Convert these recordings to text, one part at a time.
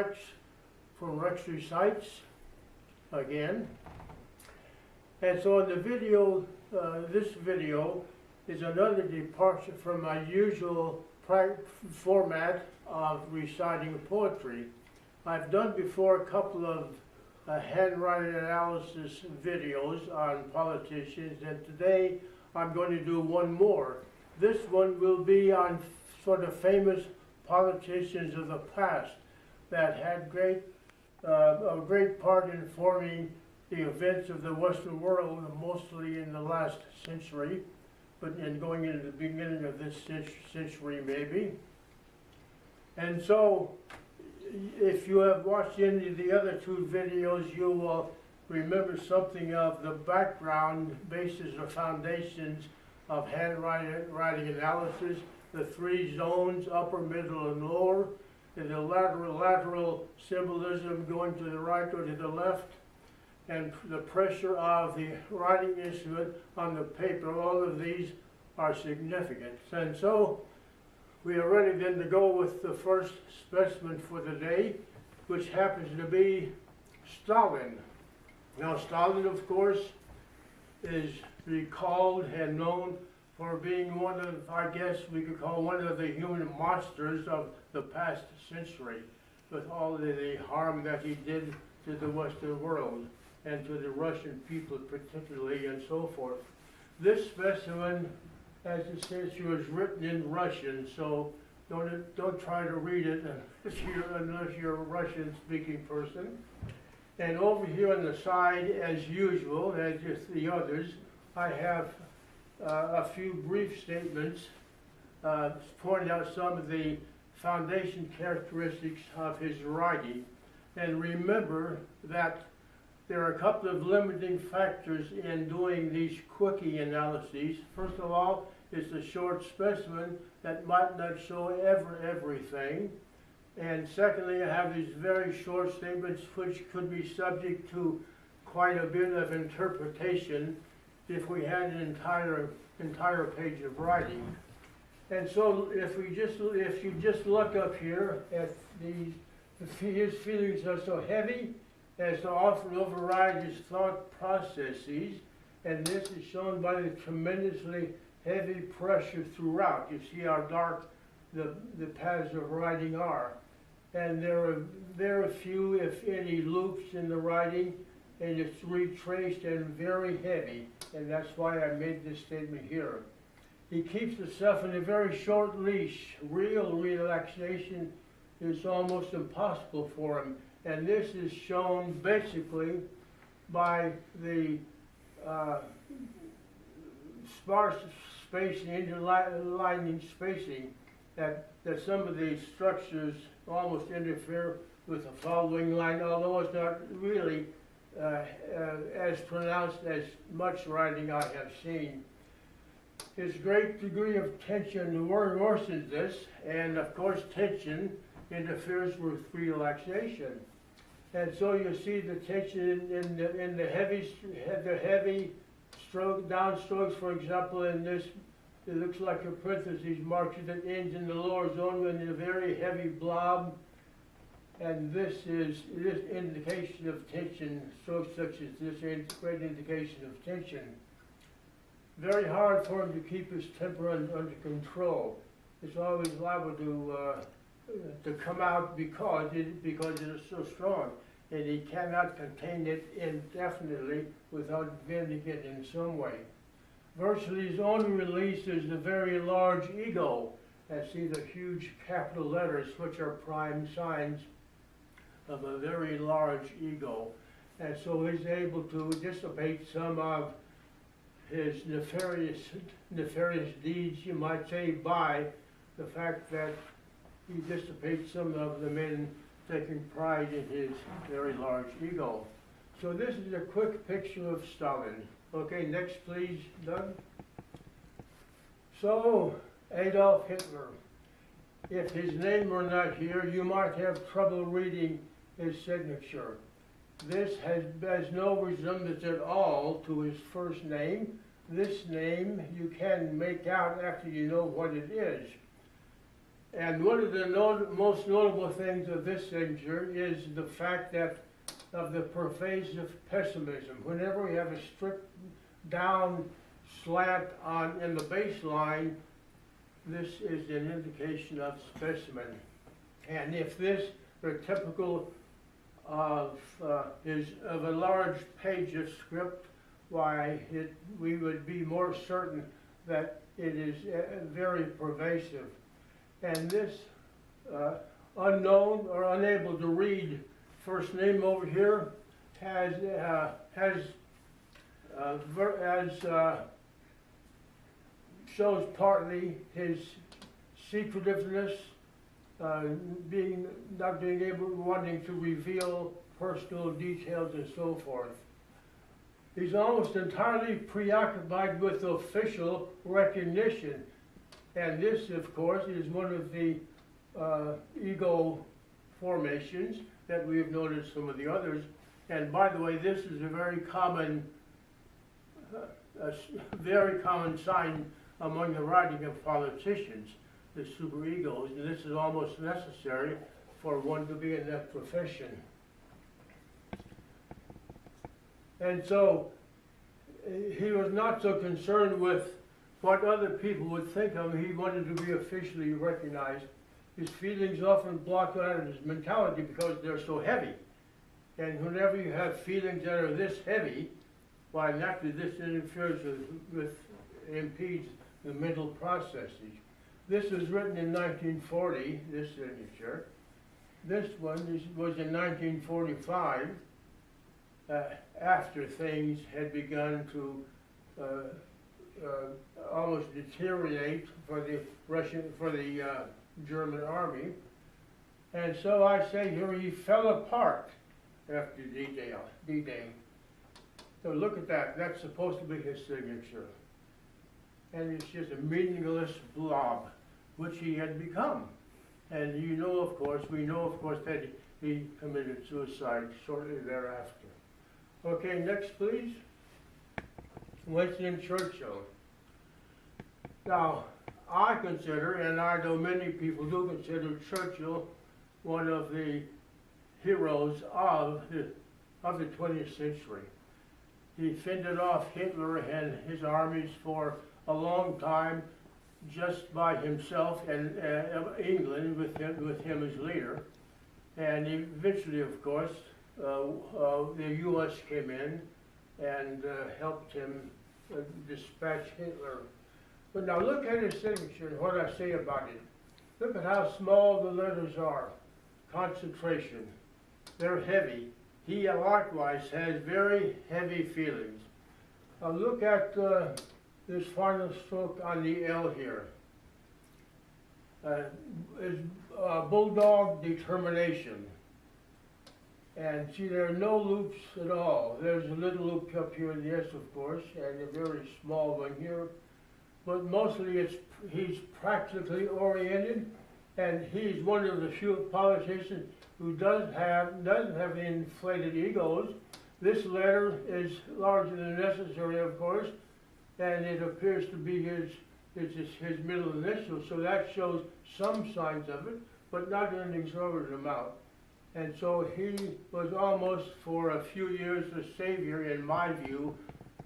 Rex from Rex Recites again. And so in the video, this video is another departure from my usual format of reciting poetry. I've done before a couple of handwriting analysis videos on politicians, and today I'm going to do one more. This one will be on sort of famous politicians of the past that had a great part in forming the events of the Western world, mostly in the last century, but in going into the beginning of this century maybe. And so, if you have watched any of the other two videos, you will remember something of the background, basis, or foundations of handwriting analysis, the three zones, upper, middle, and lower, and the lateral symbolism going to the right or to the left, and the pressure of the writing instrument on the paper. All of these are significant. And so we are ready then to go with the first specimen for the day, which happens to be Stalin. Now Stalin, of course, is recalled and known for being one of, I guess we could call one of the human monsters of the past century, with all of the harm that he did to the Western world and to the Russian people particularly, and so forth. This specimen, as it says, was written in Russian, so don't try to read it unless you're a Russian-speaking person. And over here on the side, as usual, as just the others, I have a few brief statements pointing out some of the foundation characteristics of his writing. And remember that there are a couple of limiting factors in doing these quickie analyses. First of all, it's a short specimen that might not show everything. And secondly, I have these very short statements which could be subject to quite a bit of interpretation if we had an entire page of writing. And so if you just look up here at his feelings are so heavy as to often override his thought processes, and this is shown by the tremendously heavy pressure throughout. You see how dark the paths of writing are. And there are very few, if any, loops in the writing, and it's retraced and very heavy, and that's why I made this statement here. He keeps himself in a very short leash. Real relaxation is almost impossible for him, and this is shown basically by the sparse spacing, interlining spacing, that some of these structures almost interfere with the following line, although it's not really as pronounced as much writing I have seen. His great degree of tension worsens this, and of course tension interferes with relaxation. And so you see the tension in the heavy stroke, downstrokes, for example, in this, it looks like a parentheses mark that ends in the lower zone in a very heavy blob. And this is indication of tension. Strokes such as this are great indication of tension. Very hard for him to keep his temper under control. It's always liable to come out because it is so strong, and he cannot contain it indefinitely without venting it in some way. Virtually his only release is the very large ego. And see the huge capital letters, which are prime signs of a very large ego. And so he's able to dissipate some of his nefarious deeds, you might say, by the fact that he dissipates some of the men taking pride in his very large ego. So this is a quick picture of Stalin. Okay, next please, Doug. So, Adolf Hitler. If his name were not here, you might have trouble reading his signature. This has no resemblance at all to his first name. This name you can make out after you know what it is. And one of the most notable things of this signature is the fact that of the pervasive pessimism. Whenever we have a strict down slant in the baseline, this is an indication of specimen. And if this were typical is of a large page of script, why we would be more certain that it is very pervasive. And this unknown or unable to read first name over here shows partly his secretiveness, not being able, wanting to reveal personal details and so forth. He's almost entirely preoccupied with official recognition. And this, of course, is one of the ego formations that we have noticed some of the others. And by the way, this is a very common sign among the writing of politicians, the superegos, and this is almost necessary for one to be in that profession. And so he was not so concerned with what other people would think of him. He wanted to be officially recognized. His feelings often block out his mentality because they're so heavy. And whenever you have feelings that are this heavy, why naturally this interferes impedes the mental processes. This was written in 1940, this signature. This one was in 1945, after things had begun to almost deteriorate for the German army. And so I say here he fell apart after D-Day. So look at that. That's supposed to be his signature. And it's just a meaningless blob, which he had become. And we know, of course, that he committed suicide shortly thereafter. Okay, next, please. Winston Churchill. Now, I consider, and I know many people do consider Churchill one of the heroes of the 20th century. He fended off Hitler and his armies for a long time just by himself and England with him as leader. And eventually, of course, the U.S. came in and helped him dispatch Hitler. But now look at his signature and what I say about it. Look at how small the letters are. Concentration. They're heavy. He likewise has very heavy feelings. Now look at this final stroke on the L here. Is bulldog determination. And see, there are no loops at all. There's a little loop up here, yes, of course, and a very small one here. But mostly he's practically oriented, and he's one of the few politicians who doesn't have inflated egos. This letter is larger than necessary, of course, and it appears to be his middle initial, so that shows some signs of it, but not an exorbitant amount. And so he was almost for a few years the savior, in my view,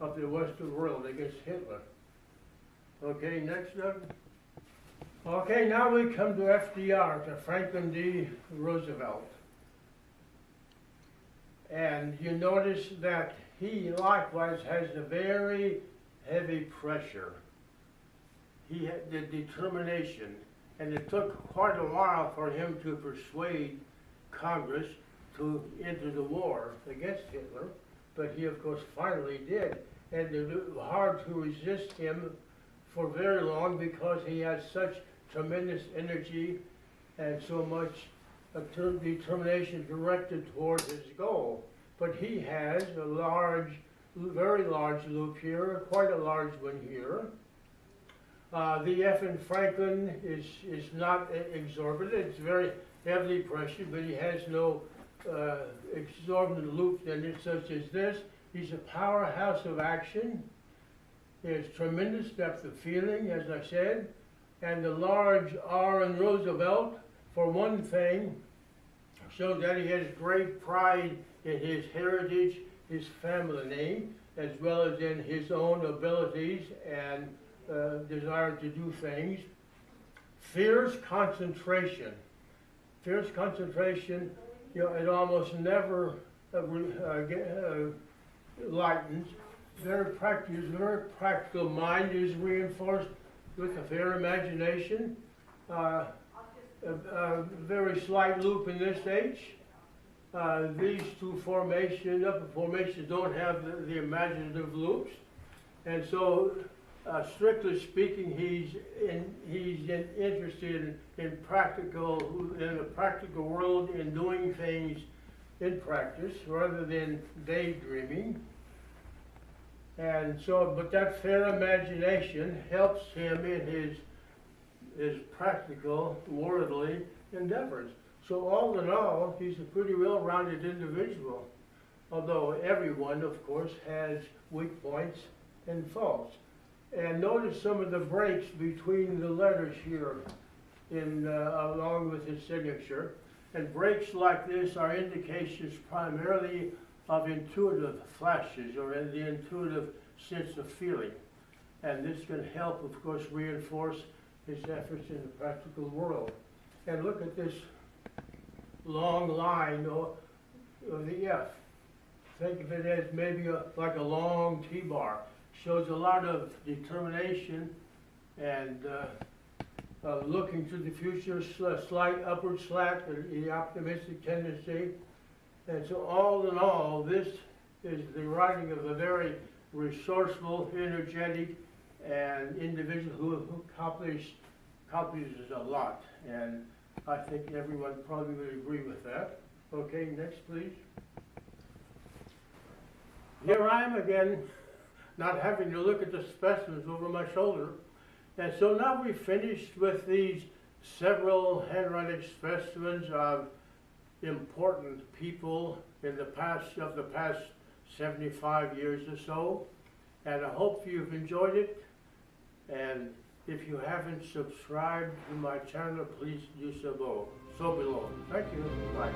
of the Western world against Hitler. Okay, next up. Okay, now we come to FDR, to Franklin D. Roosevelt. And you notice that he likewise has a very heavy pressure. He had the determination, and it took quite a while for him to persuade Congress to enter the war against Hitler, but he, of course, finally did. And it was hard to resist him for very long because he has such tremendous energy and so much determination directed toward his goal. But he has a very large loop here, quite a large one here. The F in Franklin is not exorbitant. It's very heavily pressured, but he has no exorbitant loops in it, such as this. He's a powerhouse of action. He has tremendous depth of feeling, as I said. And the large R in Roosevelt, for one thing, shows that he has great pride in his heritage, his family name, as well as in his own abilities and desire to do things. Fierce concentration. Fierce concentration, it almost never lightens. Very practical mind is reinforced with a fair imagination. A very slight loop in this H. These two upper formations don't have the imaginative loops. And so, strictly speaking, he's interested in the practical world, in doing things in practice rather than daydreaming. And so, but that fair imagination helps him in his practical, worldly endeavors. So all in all, he's a pretty well-rounded individual, although everyone, of course, has weak points and faults. And notice some of the breaks between the letters here along with his signature. And breaks like this are indications primarily of intuitive flashes or in the intuitive sense of feeling. And this can help, of course, reinforce his efforts in the practical world. And look at this long line of the F. Think of it as maybe like a long T-bar. Shows a lot of determination and looking to the future, slight upward slant, the optimistic tendency. And so all in all, this is the writing of a very resourceful, energetic, and individual who accomplishes a lot. And I think everyone probably would agree with that. Okay, next please. Here I am again, not having to look at the specimens over my shoulder. And so now we've finished with these several handwriting specimens of important people in the past 75 years or so. And I hope you've enjoyed it. And if you haven't subscribed to my channel, please do so below. Thank you. Bye.